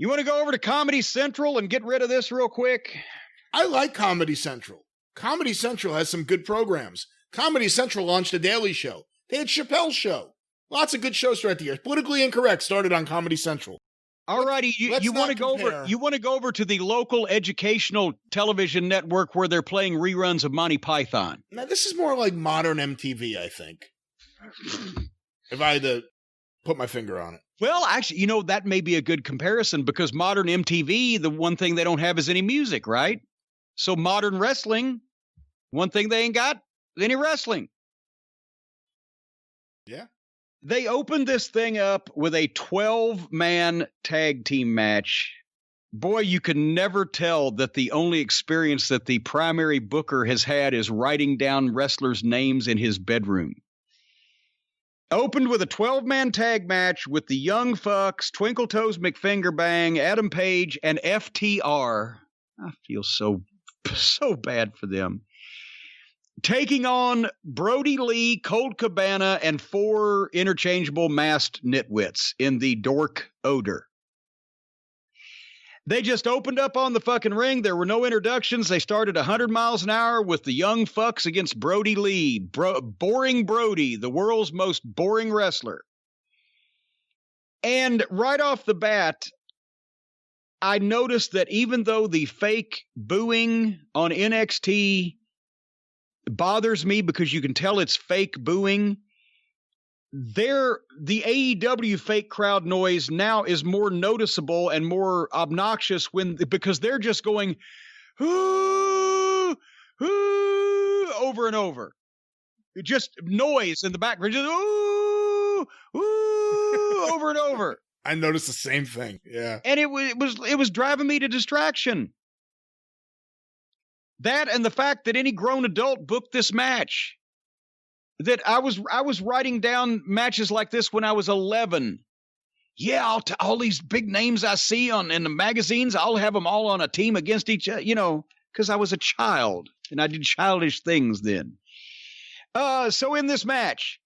You want to go over to Comedy Central and get rid of this real quick? I like Comedy Central. Comedy Central has some good programs. Comedy Central launched a daily show. They had Chappelle's show. Lots of good shows throughout the years. Politically Incorrect started on Comedy Central. All righty, you want to go over? You want to go over to the local educational television network where they're playing reruns of Monty Python? Now this is more like modern MTV, I think. If I had to put my finger on it. Well, actually, that may be a good comparison because modern MTV, the one thing they don't have is any music, right? So modern wrestling, one thing they ain't got, any wrestling. Yeah. They opened this thing up with a 12-man tag team match. Boy, you can never tell that the only experience that the primary booker has had is writing down wrestlers' names in his bedroom. Opened with a 12-man tag match with the Young Fucks, Twinkle Toes McFingerbang, Adam Page, and FTR. I feel so bad for them. Taking on Brody Lee, Colt Cabana, and 4 interchangeable masked nitwits in the Dork Odor. They just opened up on the fucking ring. There were no introductions. They started 100 miles an hour with the Young Fucks against Brody Lee. Boring Brody, the world's most boring wrestler. And right off the bat, I noticed that even though the fake booing on NXT bothers me because you can tell it's fake booing, the AEW fake crowd noise now is more noticeable and more obnoxious because they're just going ooh, ooh, over and over. Just noise in the background, just ooh, ooh, over and over. I noticed the same thing. Yeah, and it was driving me to distraction. That and the fact that any grown adult booked this match. That I was writing down matches like this when I was 11. Yeah, all these big names I see in the magazines, I'll have them all on a team against each other, because I was a child and I did childish things then. So in this match,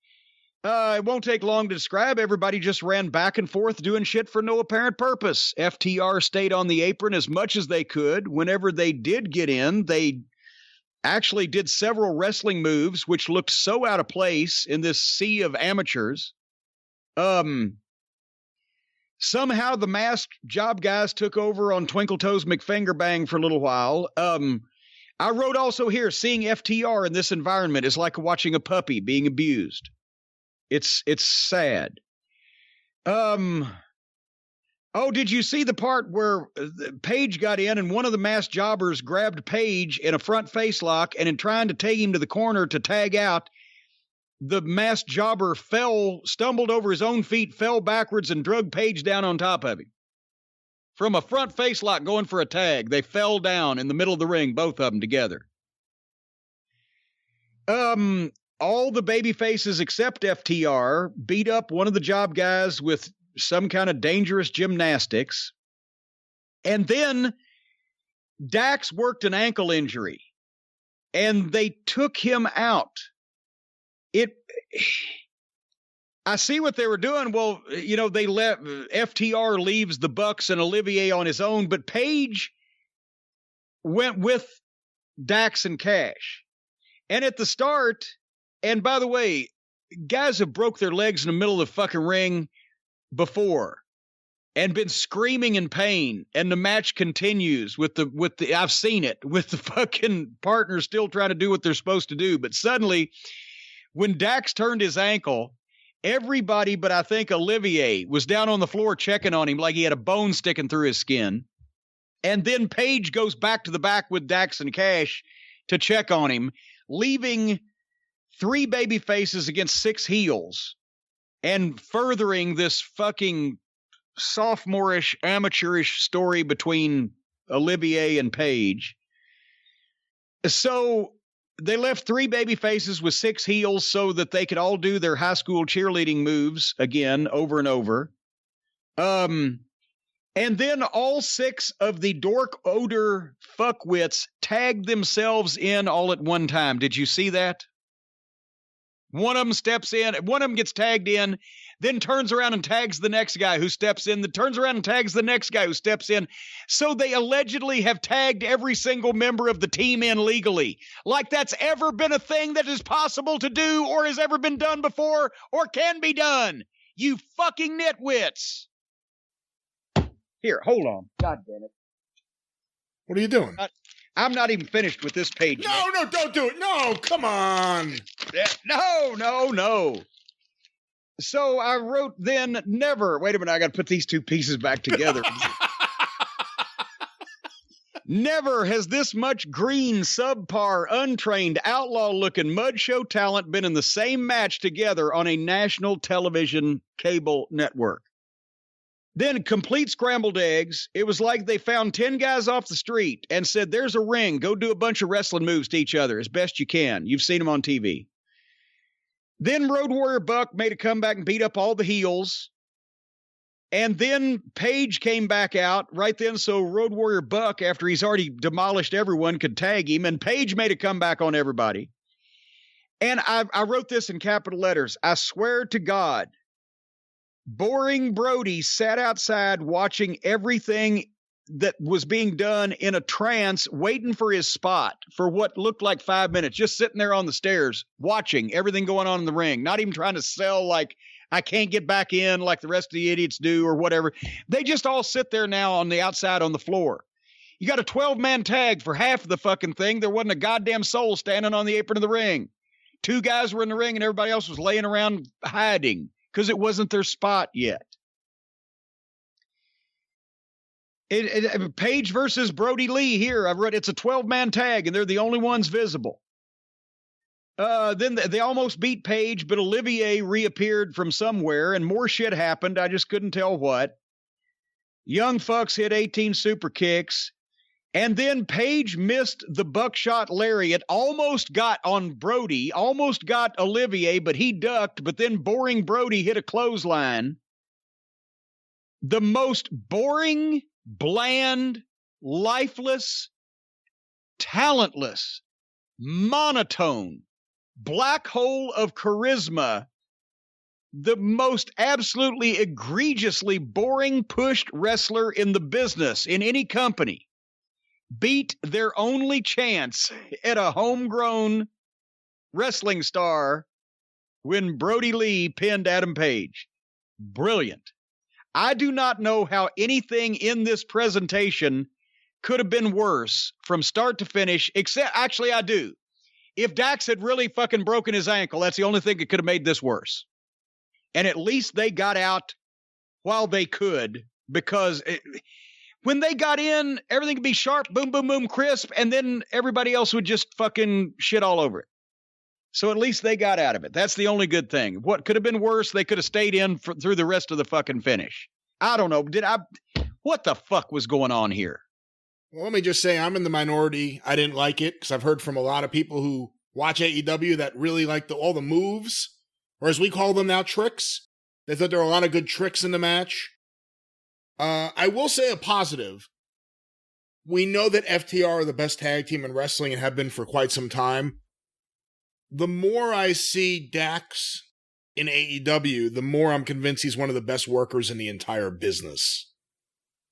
it won't take long to describe. Everybody just ran back and forth doing shit for no apparent purpose. FTR stayed on the apron as much as they could. Whenever they did get in, they actually did several wrestling moves, which looked so out of place in this sea of amateurs. Somehow the masked job guys took over on Twinkle Toes McFingerbang for a little while. I wrote also here, seeing FTR in this environment is like watching a puppy being abused. It's sad. Oh, did you see the part where Paige got in and one of the masked jobbers grabbed Paige in a front face lock, and in trying to take him to the corner to tag out, the masked jobber stumbled over his own feet, fell backwards, and drug Paige down on top of him. From a front face lock going for a tag, they fell down in the middle of the ring, both of them together. All the baby faces except FTR beat up one of the job guys with some kind of dangerous gymnastics. And then Dax worked an ankle injury and they took him out. I see what they were doing. Well, they let FTR leaves the Bucks and Olivier on his own, but Paige went with Dax and Cash. And at the start, and by the way, guys have broke their legs in the middle of the fucking ring before and been screaming in pain, and the match continues with the I've seen it with the fucking partners still trying to do what they're supposed to do. But suddenly when Dax turned his ankle, everybody but I think Olivier was down on the floor checking on him like he had a bone sticking through his skin. And then Paige goes back to the back with Dax and Cash to check on him, leaving 3 baby faces against 6 heels and furthering this fucking sophomorish, amateurish story between Olivier and Paige. So they left 3 baby faces with 6 heels so that they could all do their high school cheerleading moves again over and over. And then all 6 of the dork odor fuckwits tagged themselves in all at one time. Did you see that? One of them steps in, one of them gets tagged in, then turns around and tags the next guy who steps in, then turns around and tags the next guy who steps in. So they allegedly have tagged every single member of the team in legally. Like that's ever been a thing that is possible to do or has ever been done before or can be done. You fucking nitwits. Here, hold on. God damn it. What are you doing? I'm not even finished with this page. No, don't do it. No, come on. No. So I wrote then never. Wait a minute. I got to put these two pieces back together. Never has this much green, subpar, untrained, outlaw-looking mud show talent been in the same match together on a national television cable network. Then complete scrambled eggs. It was like they found 10 guys off the street and said, there's a ring. Go do a bunch of wrestling moves to each other as best you can. You've seen them on TV. Then Road Warrior Buck made a comeback and beat up all the heels. And then Page came back out right then, so Road Warrior Buck, after he's already demolished everyone, could tag him. And Page made a comeback on everybody. And I wrote this in capital letters. I swear to God, Boring Brody sat outside watching everything that was being done in a trance, waiting for his spot for what looked like 5 minutes, just sitting there on the stairs, watching everything going on in the ring, not even trying to sell like, I can't get back in like the rest of the idiots do or whatever. They just all sit there now on the outside on the floor. You got a 12-man tag for half of the fucking thing. There wasn't a goddamn soul standing on the apron of the ring. 2 guys were in the ring and everybody else was laying around hiding because it wasn't their spot yet. Page versus Brody Lee here. I've read it's a 12-man tag and they're the only ones visible. Then they almost beat Page, but Olivier reappeared from somewhere and more shit happened. I just couldn't tell what. Young fucks hit 18 super kicks. And then Page missed the buckshot lariat, almost got on Brody, almost got Olivier, but he ducked. But then Boring Brody hit a clothesline. The most boring, bland, lifeless, talentless, monotone, black hole of charisma, the most absolutely egregiously boring pushed wrestler in the business, in any company, beat their only chance at a homegrown wrestling star when Brody Lee pinned Adam Page. Brilliant. I do not know how anything in this presentation could have been worse from start to finish, except, actually I do. If Dax had really fucking broken his ankle, that's the only thing that could have made this worse. And at least they got out while they could, because when they got in, everything could be sharp, boom, boom, boom, crisp, and then everybody else would just fucking shit all over it. So at least they got out of it. That's the only good thing. What could have been worse, they could have stayed in through the rest of the fucking finish. I don't know. What the fuck was going on here? Well, let me just say I'm in the minority. I didn't like it because I've heard from a lot of people who watch AEW that really like all the moves, or as we call them now, tricks. They thought there were a lot of good tricks in the match. I will say a positive. We know that FTR are the best tag team in wrestling and have been for quite some time. The more I see Dax in AEW, the more I'm convinced he's one of the best workers in the entire business.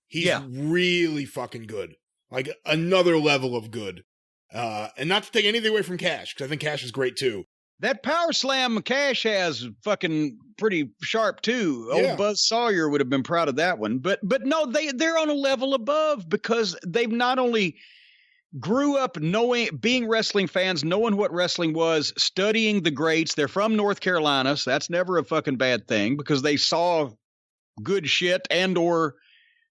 He's really fucking good. Like another level of good. And not to take anything away from Cash, because I think Cash is great too. That power slam Cash has fucking pretty sharp too. Yeah. Old Buzz Sawyer would have been proud of that one. But no, they're on a level above because they've not only grew up being wrestling fans, knowing what wrestling was, studying the greats. They're from North Carolina, so that's never a fucking bad thing because they saw good shit and or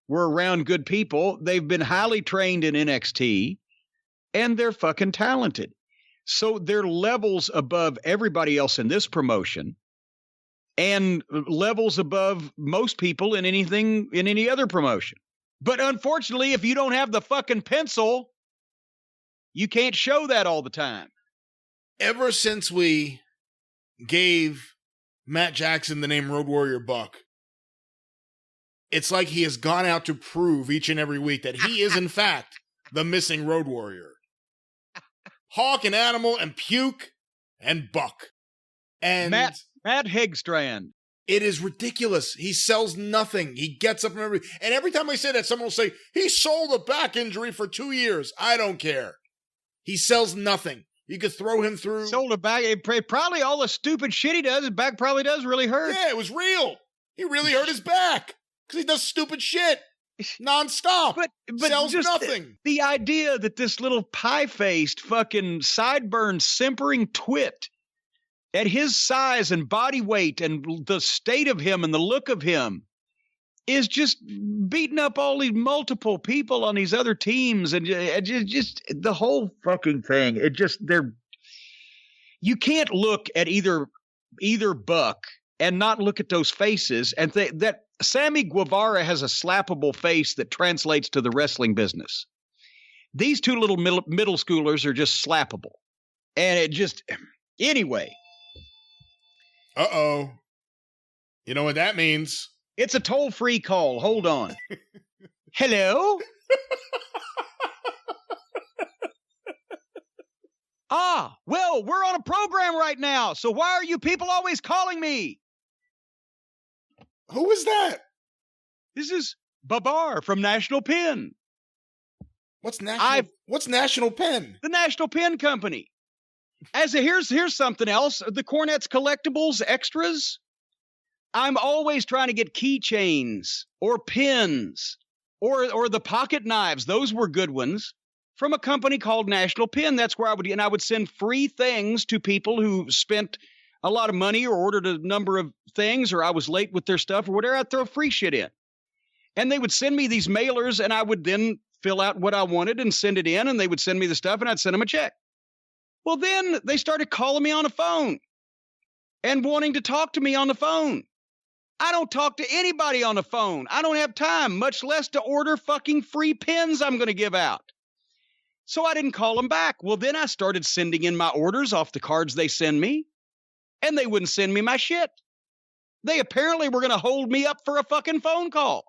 were around good people. They've been highly trained in NXT and they're fucking talented. So they're levels above everybody else in this promotion and levels above most people in any other promotion. But unfortunately, if you don't have the fucking pencil, you can't show that all the time. Ever since we gave Matt Jackson the name Road Warrior Buck, it's like he has gone out to prove each and every week that he is, in fact, the missing Road Warrior. Hawk and Animal and Puke and Buck. And Matt Hegstrand. It is ridiculous. He sells nothing. He gets up and every time I say that, someone will say, he sold a back injury for 2 years. I don't care. He sells nothing. You could throw him through. Sold a back. Probably all the stupid shit he does, his back probably does really hurt. Yeah, it was real. He really hurt his back because he does stupid shit nonstop. But sells just nothing. The idea that this little pie-faced fucking sideburn simpering twit at his size and body weight and the state of him and the look of him is just beating up all these multiple people on these other teams. And just the whole fucking thing. You can't look at either buck and not look at those faces and think that Sammy Guevara has a slappable face that translates to the wrestling business. These two little middle schoolers are just slappable. And it just, anyway. Uh-oh. You know what that means? It's a toll-free call. Hold on. Hello? Well, we're on a program right now, so why are you people always calling me? Who is that? This is Babar from National Pen. What's National Pen? The National Pen Company. Here's something else. The Cornette's collectibles extras. I'm always trying to get keychains or pins or the pocket knives. Those were good ones from a company called National Pen. That's where I would send free things to people who spent a lot of money or ordered a number of things, or I was late with their stuff or whatever. I'd throw free shit in. And they would send me these mailers, and I would then fill out what I wanted and send it in, and they would send me the stuff, and I'd send them a check. Well, then they started calling me on the phone and wanting to talk to me on the phone. I don't talk to anybody on the phone. I don't have time, much less to order fucking free pens I'm going to give out. So I didn't call them back. Well, then I started sending in my orders off the cards they send me, and they wouldn't send me my shit. They apparently were going to hold me up for a fucking phone call.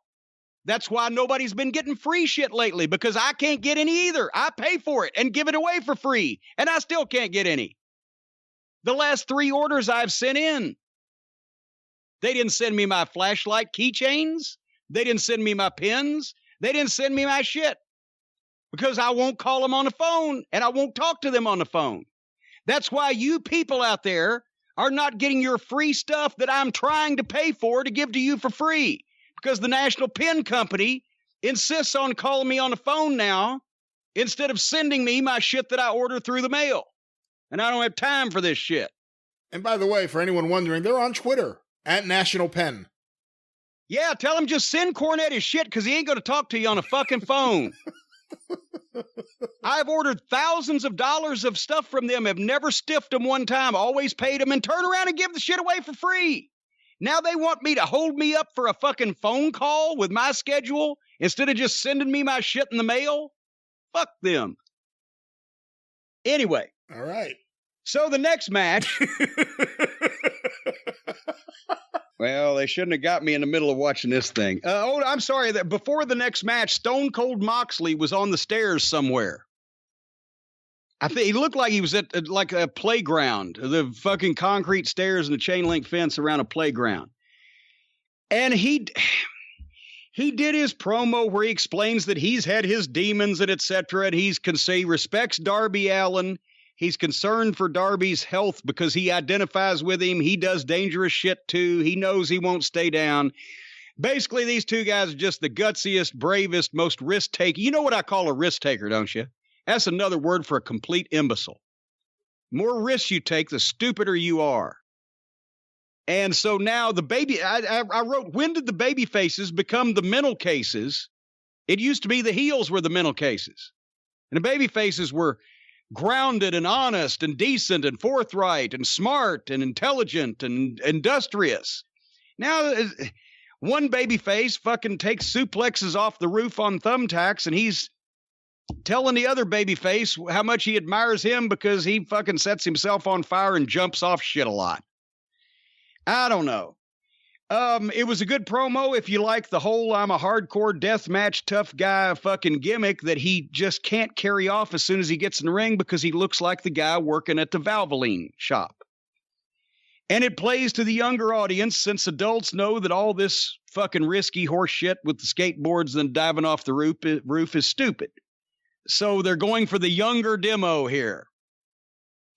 That's why nobody's been getting free shit lately, because I can't get any either. I pay for it and give it away for free, and I still can't get any. The last 3 orders I've sent in, they didn't send me my flashlight keychains. They didn't send me my pins. They didn't send me my shit because I won't call them on the phone and I won't talk to them on the phone. That's why you people out there are not getting your free stuff that I'm trying to pay for to give to you for free, because the National Pen Company insists on calling me on the phone now instead of sending me my shit that I order through the mail. And I don't have time for this shit. And by the way, for anyone wondering, they're on Twitter at National Pen. Yeah, tell him just send Cornette his shit, because he ain't going to talk to you on a fucking phone. I've ordered thousands of dollars of stuff from them, have never stiffed them one time, always paid them, and turn around and give the shit away for free. Now they want me to hold me up for a fucking phone call with my schedule instead of just sending me my shit in the mail? Fuck them. Anyway. All right. So the next match. Well, they shouldn't have got me in the middle of watching this thing. I'm sorry. That before the next match, Stone Cold Moxley was on the stairs somewhere. I think he looked like he was at like a playground, the fucking concrete stairs and the chain link fence around a playground. And he did his promo where he explains that he's had his demons and etc. And he respects Darby Allin. He's concerned for Darby's health because he identifies with him. He does dangerous shit too. He knows he won't stay down. Basically, these two guys are just the gutsiest, bravest, most risk-taking. You know what I call a risk-taker, don't you? That's another word for a complete imbecile. More risks you take, the stupider you are. And so now I wrote, when did the baby faces become the mental cases? It used to be the heels were the mental cases. And the baby faces were grounded and honest and decent and forthright and smart and intelligent and industrious. Now, one baby face fucking takes suplexes off the roof on thumbtacks, and he's telling the other baby face how much he admires him because he fucking sets himself on fire and jumps off shit a lot. I don't know. It was a good promo if you like the whole I'm a hardcore deathmatch tough guy fucking gimmick that he just can't carry off as soon as he gets in the ring because he looks like the guy working at the Valvoline shop. And it plays to the younger audience since adults know that all this fucking risky horse shit with the skateboards and diving off the roof is stupid. So they're going for the younger demo here.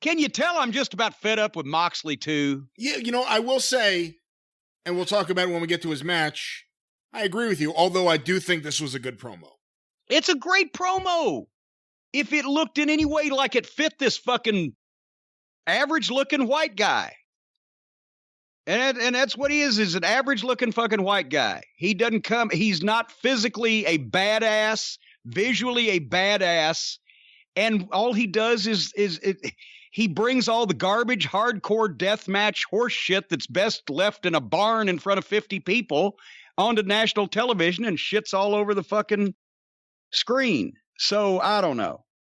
Can you tell I'm just about fed up with Moxley too? Yeah, I will say, and we'll talk about it when we get to his match, I agree with you, although I do think this was a good promo. It's a great promo. If it looked in any way like it fit this fucking average-looking white guy. And that's what he is an average-looking fucking white guy. He's not physically a badass, visually a badass, and all he does is he brings all the garbage, hardcore deathmatch horse shit that's best left in a barn in front of 50 people onto national television and shits all over the fucking screen. So, I don't know.